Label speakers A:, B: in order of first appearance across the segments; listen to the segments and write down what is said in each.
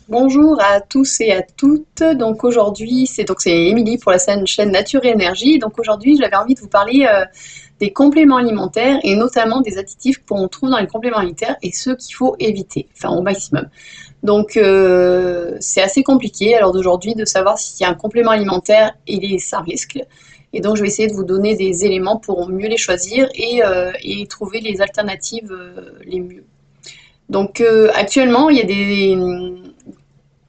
A: Bonjour à tous et à toutes. Donc aujourd'hui, c'est Émilie pour la chaîne Nature et Énergie. Donc aujourd'hui, j'avais envie de vous parler des compléments alimentaires et notamment des additifs qu'on trouve dans les compléments alimentaires et ceux qu'il faut éviter, enfin au maximum. Donc c'est assez compliqué alors d'aujourd'hui de savoir s'il y a un complément alimentaire et sans risque. Et donc je vais essayer de vous donner des éléments pour mieux les choisir et trouver les alternatives les mieux. Donc actuellement, il y a des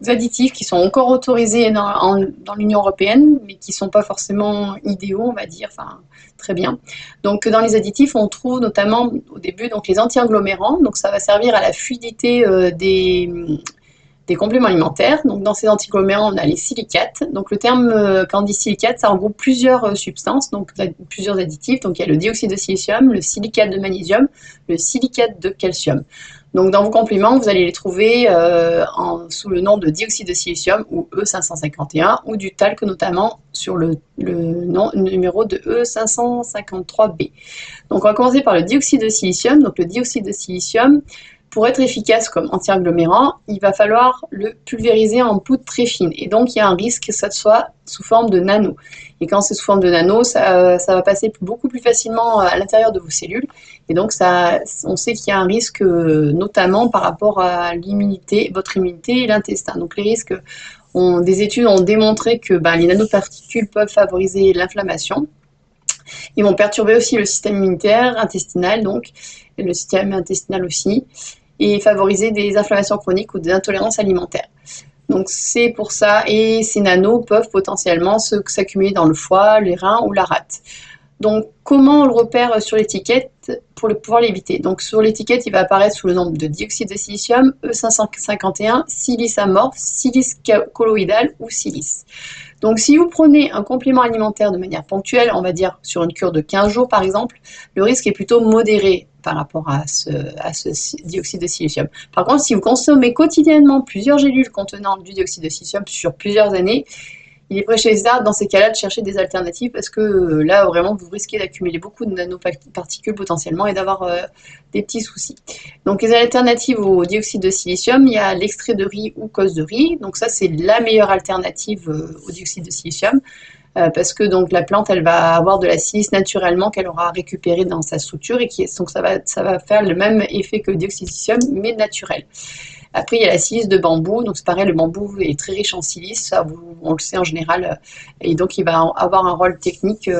A: additifs qui sont encore autorisés dans l'Union européenne, mais qui ne sont pas forcément idéaux, on va dire, enfin très bien. Donc dans les additifs, on trouve notamment au début donc, les anti-agglomérants, donc ça va servir à la fluidité des compléments alimentaires. Donc dans ces antiglomérants, on a les silicates. Donc le terme, quand on dit silicate, ça regroupe plusieurs substances, donc plusieurs additifs. Donc il y a le dioxyde de silicium, le silicate de magnésium, le silicate de calcium. Donc dans vos compléments, vous allez les trouver sous le nom de dioxyde de silicium ou E551 ou du talc notamment sur le numéro de E553B. Donc on va commencer par le dioxyde de silicium. Donc le dioxyde de silicium, pour être efficace comme anti-agglomérant, il va falloir le pulvériser en poudre très fine. Et donc, il y a un risque que ça soit sous forme de nano. Et quand c'est sous forme de nano, ça va passer beaucoup plus facilement à l'intérieur de vos cellules. Et donc, on sait qu'il y a un risque, notamment par rapport à l'immunité, votre immunité et l'intestin. Donc, les risques, des études ont démontré que les nanoparticules peuvent favoriser l'inflammation. Ils vont perturber aussi le système immunitaire, intestinal, donc, et le système intestinal aussi, et favoriser des inflammations chroniques ou des intolérances alimentaires. Donc c'est pour ça, et ces nanos peuvent potentiellement s'accumuler dans le foie, les reins ou la rate. Donc comment on le repère sur l'étiquette pour pouvoir l'éviter? Donc sur l'étiquette, il va apparaître sous le nom de dioxyde de silicium, E551, silice amorphe, silice colloïdal ou silice. Donc si vous prenez un complément alimentaire de manière ponctuelle, on va dire sur une cure de 15 jours par exemple, le risque est plutôt modéré par rapport à ce dioxyde de silicium. Par contre, si vous consommez quotidiennement plusieurs gélules contenant du dioxyde de silicium sur plusieurs années, il est préférable dans ces cas-là de chercher des alternatives parce que là, vraiment, vous risquez d'accumuler beaucoup de nanoparticules potentiellement et d'avoir des petits soucis. Donc, les alternatives au dioxyde de silicium, il y a l'extrait de riz ou cause de riz. Donc, ça, c'est la meilleure alternative au dioxyde de silicium. Parce que donc la plante, elle va avoir de la silice naturellement qu'elle aura récupérée dans sa structure et donc ça va faire le même effet que le dioxyde de silicium, mais naturel. Après, il y a la silice de bambou. Donc, c'est pareil, le bambou est très riche en silice. Ça, on le sait en général. Et donc, il va avoir un rôle technique.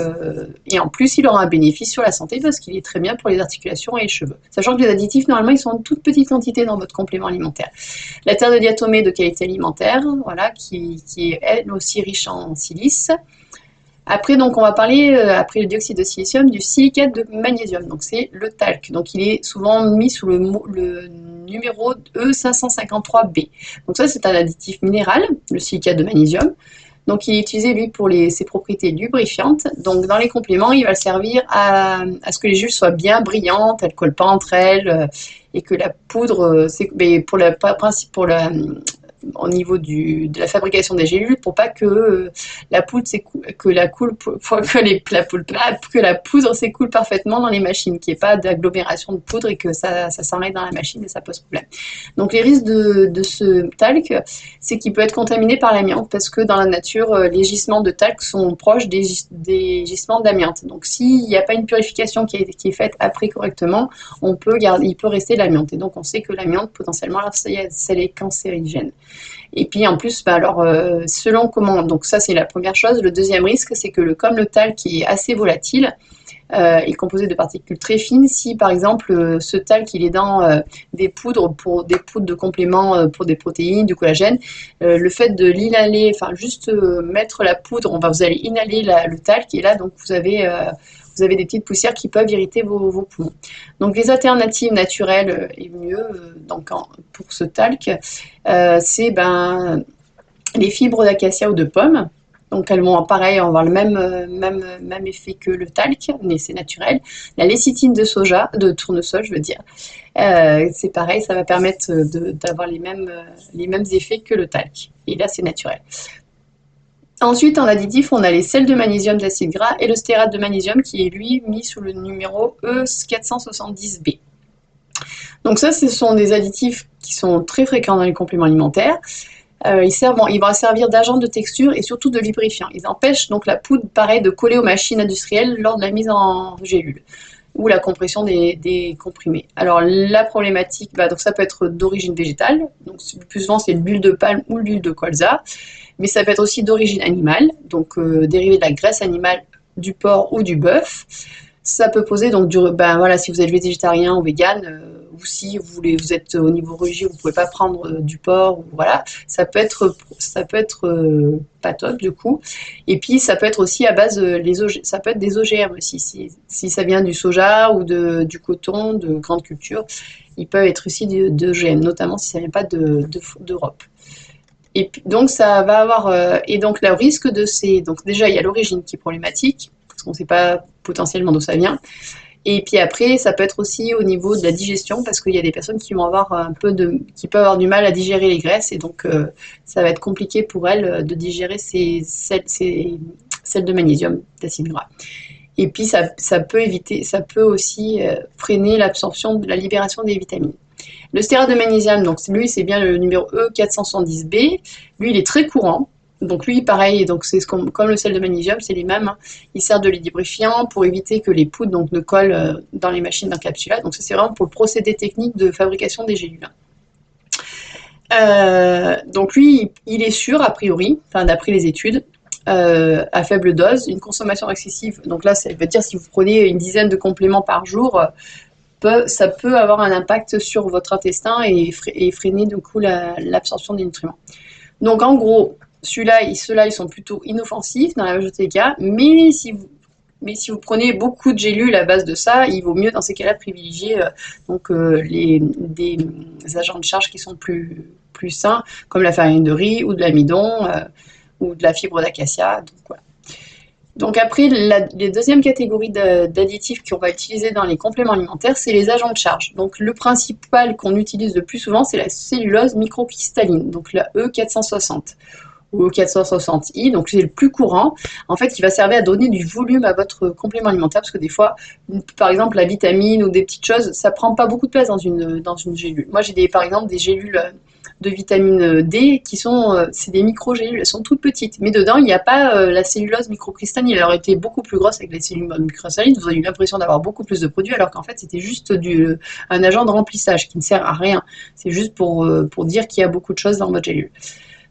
A: Et en plus, il aura un bénéfice sur la santé parce qu'il est très bien pour les articulations et les cheveux. Sachant que les additifs, normalement, ils sont en toute petite quantité dans votre complément alimentaire. La terre de diatomée de qualité alimentaire, voilà, qui est elle aussi riche en silice. Après, donc, on va parler, après le dioxyde de silicium, du silicate de magnésium. Donc, c'est le talc. Donc, il est souvent mis sous le numéro E553B. Donc, ça, c'est un additif minéral, le silicate de magnésium. Donc, il est utilisé, lui, pour ses propriétés lubrifiantes. Donc, dans les compléments, il va servir à ce que les jus soient bien brillantes, elles ne collent pas entre elles, et que la poudre, au niveau de la fabrication des gélules pour pas que la poudre que la poudre s'écoule parfaitement dans les machines, qu'il n'y ait pas d'agglomération de poudre et que ça s'enlève dans la machine et ça pose problème. Donc les risques de ce talc, c'est qu'il peut être contaminé par l'amiante parce que dans la nature, les gisements de talc sont proches des gisements d'amiante. Donc s'il n'y a pas une purification qui est faite après correctement, il peut rester de l'amiante. Et donc on sait que l'amiante potentiellement, c'est les cancérigènes. Et puis en plus, selon comment, donc ça c'est la première chose. Le deuxième risque, c'est que comme le talc qui est assez volatile, est composé de particules très fines. Si par exemple ce talc il est dans des poudres de compléments pour des protéines, du collagène, le fait de l'inhaler, enfin juste mettre la poudre, vous allez inhaler le talc et là donc vous avez des petites poussières qui peuvent irriter vos poumons. Donc les alternatives naturelles et mieux pour ce talc, c'est les fibres d'acacia ou de pomme. Donc elles vont pareil avoir le même effet que le talc, mais c'est naturel. La lécithine de tournesol, je veux dire, c'est pareil, ça va permettre d'avoir les mêmes effets que le talc. Et là, c'est naturel. Ensuite, en additif, on a les sels de magnésium d'acide gras et le stérate de magnésium qui est lui mis sous le numéro E470B. Donc ça, ce sont des additifs qui sont très fréquents dans les compléments alimentaires. Ils vont servir d'agent de texture et surtout de lubrifiant. Ils empêchent donc la poudre, pareil, de coller aux machines industrielles lors de la mise en gélule ou la compression des comprimés. Alors la problématique, donc ça peut être d'origine végétale, donc plus souvent c'est l'huile de palme ou l'huile de colza, mais ça peut être aussi d'origine animale, donc dérivé de la graisse animale du porc ou du bœuf. Ça peut poser donc voilà, si vous êtes végétarien ou vegan, ou si vous êtes au niveau religieux, vous ne pouvez pas prendre du porc, voilà, ça peut être pas top du coup. Et puis ça peut être aussi à base ça peut être des OGM aussi, si ça vient du soja ou du coton de grande culture, ils peuvent être aussi d'OGM, notamment si ça ne vient pas d'Europe. Et puis, donc ça va avoir et donc le risque donc déjà il y a l'origine qui est problématique parce qu'on ne sait pas potentiellement d'où ça vient. Et puis après, ça peut être aussi au niveau de la digestion, parce qu'il y a des personnes qui vont avoir qui peuvent avoir du mal à digérer les graisses, et donc ça va être compliqué pour elles de digérer ces sels de magnésium, d'acides gras. Et puis ça peut aussi freiner l'absorption, la libération des vitamines. Le stéarate de magnésium, donc lui, c'est bien le numéro E470B. Lui, il est très courant. Donc lui, pareil, donc c'est comme le sel de magnésium, c'est les mêmes. Hein. Il sert de lubrifiant pour éviter que les poudres donc, ne collent dans les machines d'encapsulage. Donc ça, c'est vraiment pour le procédé technique de fabrication des gélules. Donc lui, il est sûr, a priori, d'après les études, à faible dose, une consommation excessive. Donc là, ça veut dire si vous prenez une dizaine de compléments par jour, ça peut avoir un impact sur votre intestin et freiner du coup l'absorption des nutriments. Donc en gros, ceux-là, ils sont plutôt inoffensifs dans la majorité des cas, mais si vous prenez beaucoup de gélules à base de ça, il vaut mieux dans ces cas-là privilégier des agents de charge qui sont plus sains, comme la farine de riz ou de l'amidon ou de la fibre d'acacia. Donc voilà. Donc après, les deuxième catégorie d'additifs qu'on va utiliser dans les compléments alimentaires, c'est les agents de charge. Donc le principal qu'on utilise le plus souvent, c'est la cellulose microcristalline, donc la E460 ou E460I, donc c'est le plus courant. En fait, il va servir à donner du volume à votre complément alimentaire, parce que des fois, par exemple, la vitamine ou des petites choses, ça prend pas beaucoup de place dans une gélule. Moi, j'ai par exemple des gélules de vitamine D qui c'est des micro-gélules, elles sont toutes petites, mais dedans il n'y a pas la cellulose microcristalline. Elle aurait été beaucoup plus grosse avec les cellules microcristalline, vous avez eu l'impression d'avoir beaucoup plus de produits, alors qu'en fait c'était juste un agent de remplissage qui ne sert à rien. C'est juste pour dire qu'il y a beaucoup de choses dans votre gélule.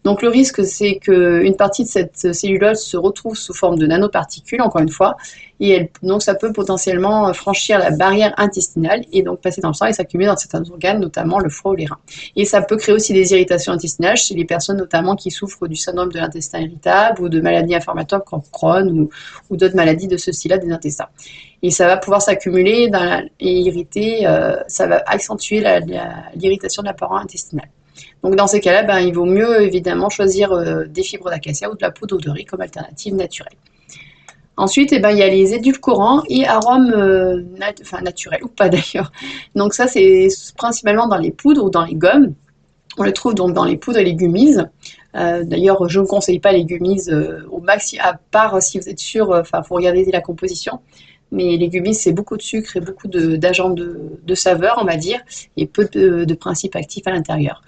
A: Donc le risque, c'est qu'une partie de cette cellulose se retrouve sous forme de nanoparticules, encore une fois, et donc ça peut potentiellement franchir la barrière intestinale et donc passer dans le sang et s'accumuler dans certains organes, notamment le foie ou les reins. Et ça peut créer aussi des irritations intestinales chez les personnes notamment qui souffrent du syndrome de l'intestin irritable ou de maladies inflammatoires comme Crohn ou d'autres maladies de ce style-là des intestins. Et ça va pouvoir s'accumuler et irriter, ça va accentuer l'irritation de la paroi intestinale. Donc dans ces cas-là, il vaut mieux évidemment choisir des fibres d'acacia ou de la poudre de riz comme alternative naturelle. Ensuite, il y a les édulcorants et arômes naturels, ou pas d'ailleurs. Donc ça, c'est principalement dans les poudres ou dans les gommes. On le trouve donc dans les poudres et les gummies. D'ailleurs, je ne vous conseille pas les gummies au maxi, à part si vous êtes sûr, il faut regarder la composition. Mais les gummies, c'est beaucoup de sucre et beaucoup d'agents de saveur, on va dire, et peu de principes actifs à l'intérieur.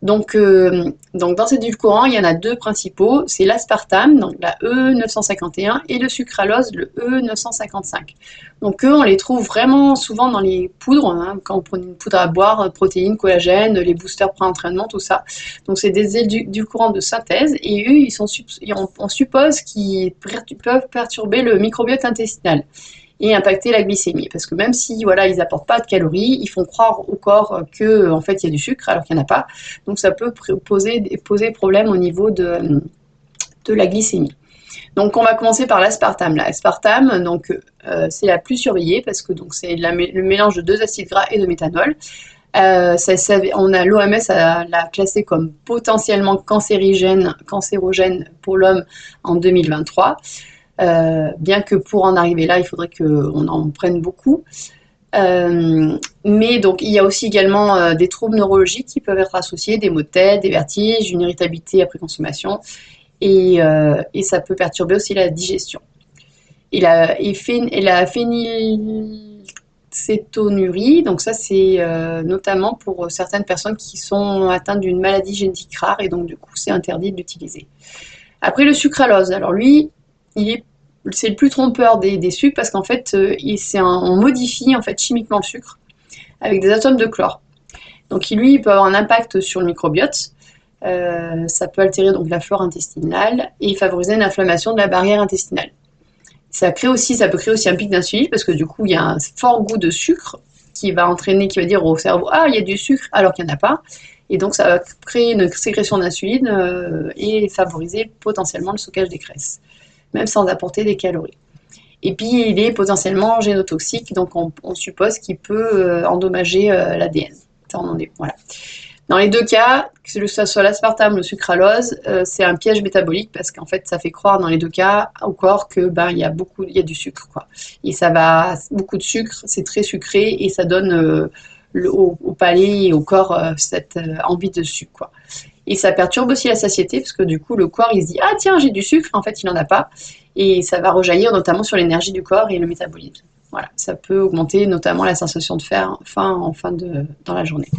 A: Donc dans ces édulcorants, il y en a deux principaux, c'est l'aspartame, donc la E951, et le sucralose, le E955. Donc eux, on les trouve vraiment souvent dans les poudres, hein, quand vous prenez une poudre à boire, protéines, collagène, les boosters pré-entraînement, tout ça. Donc c'est des édulcorants de synthèse, et eux, on suppose qu'ils peuvent perturber le microbiote intestinal et impacter la glycémie. Parce que même si ils n'apportent pas de calories, ils font croire au corps qu'en fait il y a du sucre alors qu'il n'y en a pas. Donc ça peut poser problème au niveau de la glycémie. Donc on va commencer par l'aspartame. L'aspartame, c'est la plus surveillée parce que c'est le mélange de 2 acides gras et de méthanol. L'OMS l'a classé comme potentiellement cancérogène pour l'homme en 2023. Bien que pour en arriver là, il faudrait qu'on en prenne beaucoup. Mais donc, il y a aussi également des troubles neurologiques qui peuvent être associés, des maux de tête, des vertiges, une irritabilité après consommation, et ça peut perturber aussi la digestion. Et la phénylxanthine, cétonurie. Donc ça, c'est notamment pour certaines personnes qui sont atteintes d'une maladie génétique rare et donc du coup, c'est interdit d'utiliser. Après, le sucralose. Alors lui, c'est le plus trompeur des sucres parce qu'en fait, on modifie en fait chimiquement le sucre avec des atomes de chlore. Donc lui, il peut avoir un impact sur le microbiote. Ça peut altérer donc la flore intestinale et favoriser une inflammation de la barrière intestinale. Ça peut créer aussi un pic d'insuline parce que du coup, il y a un fort goût de sucre qui va dire au cerveau, ah, il y a du sucre alors qu'il n'y en a pas. Et donc, ça va créer une sécrétion d'insuline et favoriser potentiellement le stockage des graisses, même sans apporter des calories. Et puis, il est potentiellement génotoxique, donc on suppose qu'il peut endommager l'ADN. Voilà. Dans les deux cas, que ce soit l'aspartame ou le sucralose, c'est un piège métabolique parce qu'en fait, ça fait croire dans les deux cas au corps que il y a du sucre, quoi. Et beaucoup de sucre, c'est très sucré et ça donne au palais et au corps cette envie de sucre, quoi. Et ça perturbe aussi la satiété parce que du coup, le corps il se dit ah tiens j'ai du sucre, en fait il n'en a pas et ça va rejaillir notamment sur l'énergie du corps et le métabolisme. Voilà, ça peut augmenter notamment la sensation de faim dans la journée.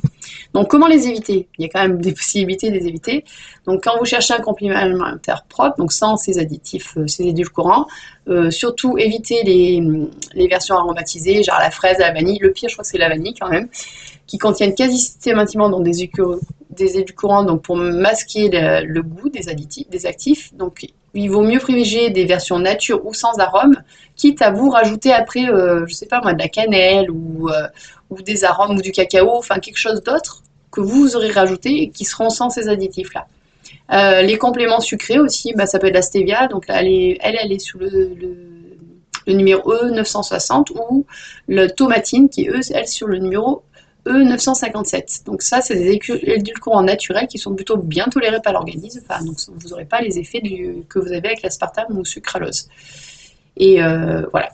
A: Donc, comment les éviter? Il y a quand même des possibilités de les éviter. Donc, quand vous cherchez un complément alimentaire propre, donc sans ces additifs, ces édulcorants, surtout éviter les versions aromatisées, genre la fraise, la vanille. Le pire, je crois que c'est la vanille quand même, qui contiennent quasi systématiquement donc, des édulcorants donc, pour masquer le goût des additifs, des actifs. Donc, il vaut mieux privilégier des versions nature ou sans arôme, quitte à vous rajouter après, je sais pas moi, de la cannelle ou des arômes ou du cacao, enfin quelque chose d'autre que vous aurez rajouté et qui seront sans ces additifs-là. Les compléments sucrés aussi, ça peut être la stevia, donc là, elle est sous le numéro E960 ou le tomatine qui est, elle, sur le numéro E957. Donc ça, c'est des édulcorants naturels qui sont plutôt bien tolérés par l'organisme, donc vous n'aurez pas les effets que vous avez avec l'aspartame ou le sucralose. Et voilà.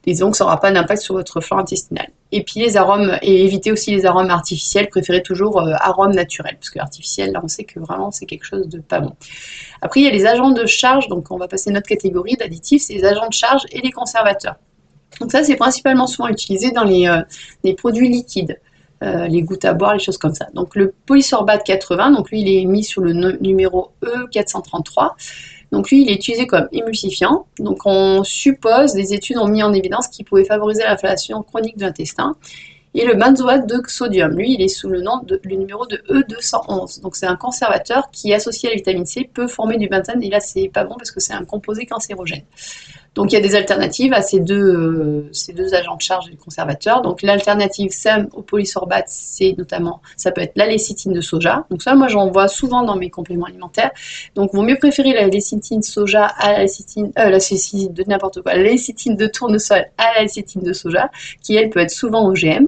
A: Et donc, ça n'aura pas d'impact sur votre flore intestinale. Et puis, les arômes, et évitez aussi les arômes artificiels, préférez toujours arômes naturels, parce que artificiel, là, on sait que vraiment, c'est quelque chose de pas bon. Après, il y a les agents de charge, donc on va passer à notre catégorie d'additifs, c'est les agents de charge et les conservateurs. Donc ça, c'est principalement souvent utilisé dans les produits liquides, les gouttes à boire, les choses comme ça. Donc le polysorbate 80, donc lui, il est mis sur le numéro E433. Donc lui, il est utilisé comme émulsifiant. Donc on suppose, des études ont mis en évidence qu'il pouvait favoriser l'inflammation chronique de l'intestin. Et le benzoate de sodium, lui, il est sous le numéro de E211. Donc c'est un conservateur qui, associé à la vitamine C, peut former du benzène. Et là, c'est pas bon parce que c'est un composé cancérogène. Donc il y a des alternatives à ces deux agents de charge et conservateurs. Donc l'alternative SEM au polysorbate, c'est notamment, ça peut être la lécithine de soja. Donc ça, moi j'en vois souvent dans mes compléments alimentaires. Donc vaut mieux préférer la lécithine de soja à la lécithine de n'importe quoi, la lécithine de tournesol à la lécithine de soja, qui elle peut être souvent OGM.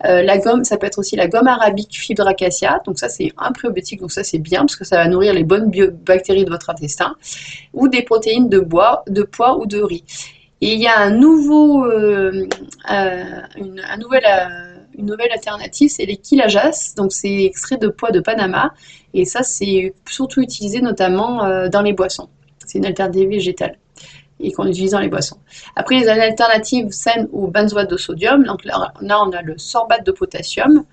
A: La gomme, ça peut être aussi la gomme arabique fibre acacia. Donc ça c'est un prébiotique, donc ça c'est bien parce que ça va nourrir les bonnes bactéries de votre intestin. Ou des protéines de pois ou de riz. Et il y a une nouvelle alternative, c'est les quillajas, donc c'est extrait de pois de Panama, et ça c'est surtout utilisé notamment dans les boissons. C'est une alternative végétale et qu'on utilise dans les boissons. Après les alternatives saines au benzoate de sodium, donc là on a le sorbate de potassium,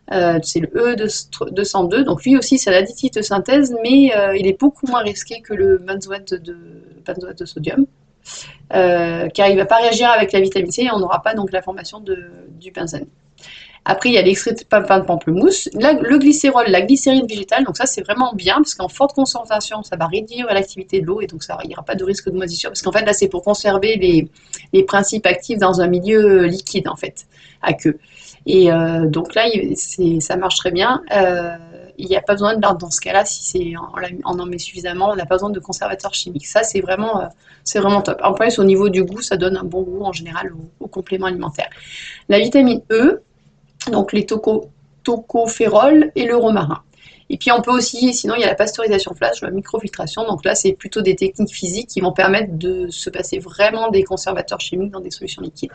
A: c'est le E202, donc lui aussi c'est l'additif de synthèse, mais il est beaucoup moins risqué que le benzoate de sodium, car il ne va pas réagir avec la vitamine C et on n'aura pas donc la formation du benzène. Après, il y a l'extrait de pain de pamplemousse, le glycérol, la glycérine végétale, donc ça c'est vraiment bien parce qu'en forte concentration, ça va réduire l'activité de l'eau et donc il n'y aura pas de risque de moisissure parce qu'en fait là c'est pour conserver les principes actifs dans un milieu liquide en fait, à queue. Et donc là, ça marche très bien. Il n'y a pas besoin, dans ce cas-là, si on en met suffisamment, on n'a pas besoin de conservateurs chimiques. Ça, c'est vraiment top. En plus, au niveau du goût, ça donne un bon goût en général aux compléments alimentaires. La vitamine E, donc les tocophérols et le romarin. Et puis on peut aussi, sinon il y a la pasteurisation flash, la microfiltration. Donc là, c'est plutôt des techniques physiques qui vont permettre de se passer vraiment des conservateurs chimiques dans des solutions liquides.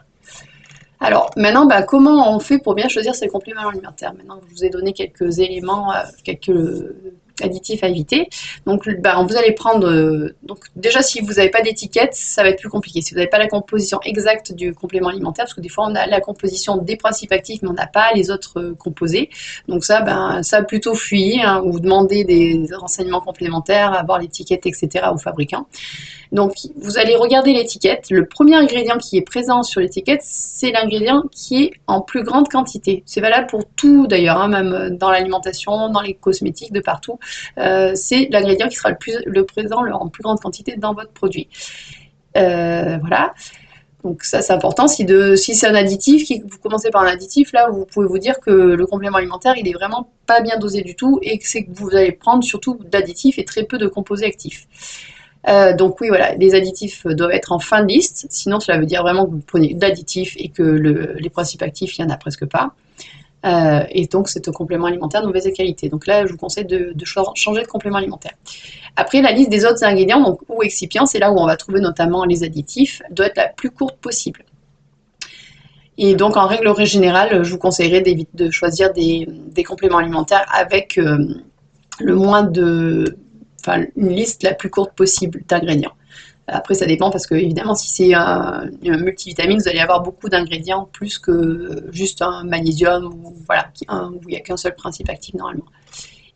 A: Alors maintenant, comment on fait pour bien choisir ses compléments alimentaires? Maintenant, je vous ai donné quelques éléments, quelques additifs à éviter. Donc, vous allez prendre, donc déjà si vous n'avez pas d'étiquette, ça va être plus compliqué. Si vous n'avez pas la composition exacte du complément alimentaire, parce que des fois on a la composition des principes actifs, mais on n'a pas les autres composés. Donc ça plutôt fuyez, hein, ou demandez des renseignements complémentaires, avoir l'étiquette, etc. aux fabricants. Donc, vous allez regarder l'étiquette. Le premier ingrédient qui est présent sur l'étiquette, c'est l'ingrédient qui est en plus grande quantité. C'est valable pour tout d'ailleurs, hein, même dans l'alimentation, dans les cosmétiques, de partout. C'est l'ingrédient qui sera le présent en plus grande quantité dans votre produit. Voilà. Donc ça, c'est important. Si c'est un additif, vous commencez par un additif, là, vous pouvez vous dire que le complément alimentaire, il est vraiment pas bien dosé du tout et que c'est que vous allez prendre surtout d'additifs et très peu de composés actifs. Donc oui, voilà, les additifs doivent être en fin de liste, sinon cela veut dire vraiment que vous prenez d'additifs et que les principes actifs, il n'y en a presque pas. Et donc c'est un complément alimentaire de mauvaise qualité. Donc là, je vous conseille de changer de complément alimentaire. Après, la liste des autres ingrédients, donc, ou excipients, c'est là où on va trouver notamment les additifs, doit être la plus courte possible. Et donc, en règle générale, je vous conseillerais de choisir des compléments alimentaires avec le moins de... Enfin, une liste la plus courte possible d'ingrédients. Après, ça dépend parce que, évidemment, si c'est un multivitamine, vous allez avoir beaucoup d'ingrédients plus que juste un magnésium ou voilà, où il n'y a qu'un seul principe actif normalement.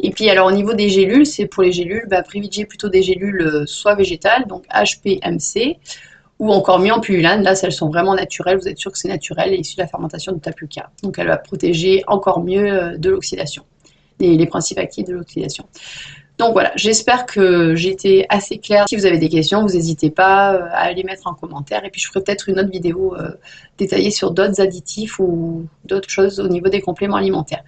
A: Et puis, alors, au niveau des gélules, c'est pour les gélules, privilégiez plutôt des gélules soit végétales, donc HPMC, ou encore mieux en pullulane. Là, elles sont vraiment naturelles, vous êtes sûr que c'est naturel et issu de la fermentation de Tapuka. Donc, elle va protéger encore mieux de l'oxydation, les principes actifs de l'oxydation. Donc voilà, j'espère que j'ai été assez claire. Si vous avez des questions, vous n'hésitez pas à les mettre en commentaire. Et puis je ferai peut-être une autre vidéo détaillée sur d'autres additifs ou d'autres choses au niveau des compléments alimentaires.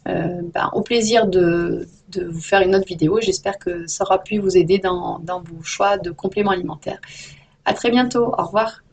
A: Au plaisir de vous faire une autre vidéo. J'espère que ça aura pu vous aider dans vos choix de compléments alimentaires. À très bientôt, au revoir.